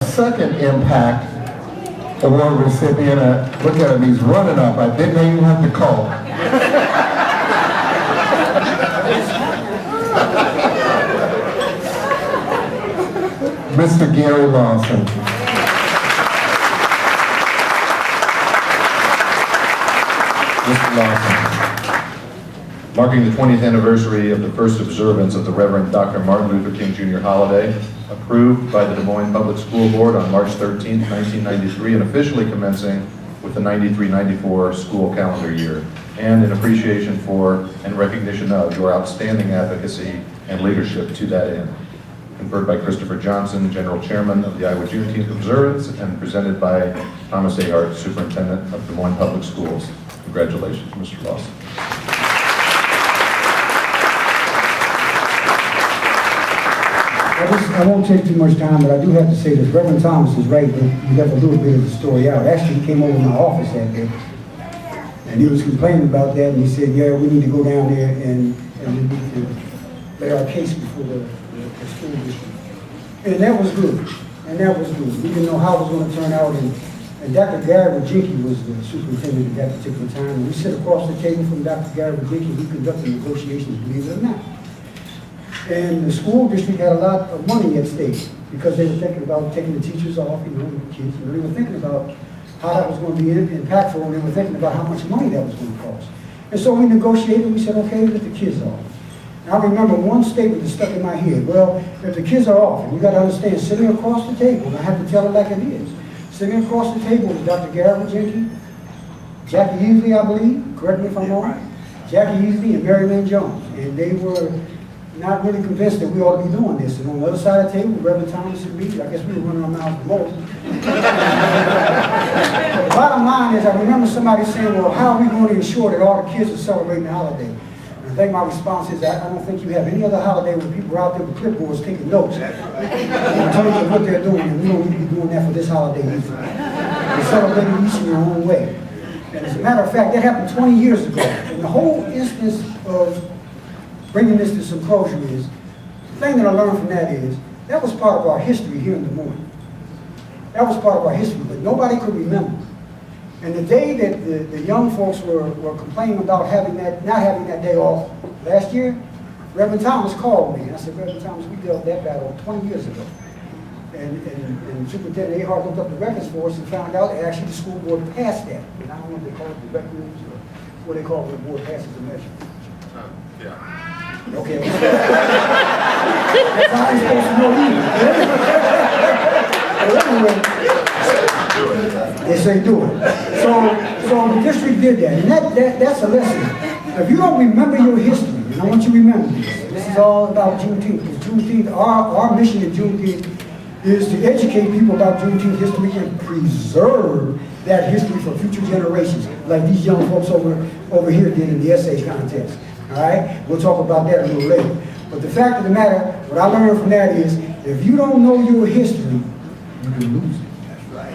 second impact award recipient. Look at him, he's running up. I didn't even have to call. Mr. Gary Lawson. Mr. Lawson. Marking the 20th anniversary of the first observance of the Reverend Dr. Martin Luther King Jr. holiday, approved by the Des Moines Public School Board on March 13, 1993, and officially commencing with the 93-94 school calendar year, and in appreciation for and recognition of your outstanding advocacy and leadership to that end. Conferred by Christopher Johnson, General Chairman of the Iowa Juneteenth Observance, and presented by Thomas A. Hart, Superintendent of Des Moines Public Schools. Congratulations, Mr. Lawson. I won't take too much time, but I do have to say this. Reverend Thomas is right, but you left a little bit of the story out. Actually, he came over to my office that day, and he was complaining about that, and he said, yeah, we need to go down there and we need to lay our case before the school district. And that was good, and that was good. We didn't know how it was going to turn out, and Dr. Gary Wojcicki was the superintendent at that particular time, and we sit across the table from Dr. Gary Wojcicki, who conducted negotiations, believe it or not. And the school district had a lot of money at stake because they were thinking about taking the teachers off, the kids. They were thinking about how that was going to be impactful, and they were thinking about how much money that was going to cost. And so we negotiated. We said, okay, let the kids off. And I remember one statement that stuck in my head. Well, if the kids are off, and you got to understand, sitting across the table, and I have to tell it like it is, sitting across the table was Dr. Gary Wojcicki, Jackie Easley, I believe, correct me if I'm wrong, Jackie Easley and Mary Lynn Jones, and they were not really convinced that we ought to be doing this. And on the other side of the table, Reverend Thomas and me, I guess we were running our mouths the most. The bottom line is, I remember somebody saying, well, how are we going to ensure that all the kids are celebrating the holiday? And I think my response is, I don't think you have any other holiday where people are out there with clipboards taking notes in terms of what they're doing, and we don't need to be doing that for this holiday either. They're celebrating each in their own way. And as a matter of fact, that happened 20 years ago. And the whole instance of bringing this to some closure is, the thing that I learned from that is, that was part of our history here in Des Moines. That was part of our history, but nobody could remember. And the day that the young folks were complaining about not having that day off last year, Reverend Thomas called me, and I said, Reverend Thomas, we dealt that battle 20 years ago. And Superintendent A. Hart looked up the records for us and found out that actually the school board passed that. And I don't know if they call it the rec rules or what they call it when the board passes a measure. Yeah. Okay. That's how I'm supposed to know either. But anyway, yes, they do it. So the district did that, and that's a lesson. If you don't remember your history, and I want you to remember this is all about Juneteenth. Because Juneteenth, our mission in Juneteenth is to educate people about Juneteenth history and preserve that history for future generations, like these young folks over here did in the essay contest. All right? We'll talk about that a little later. But the fact of the matter, what I learned from that is, if you don't know your history, you can lose it. That's right.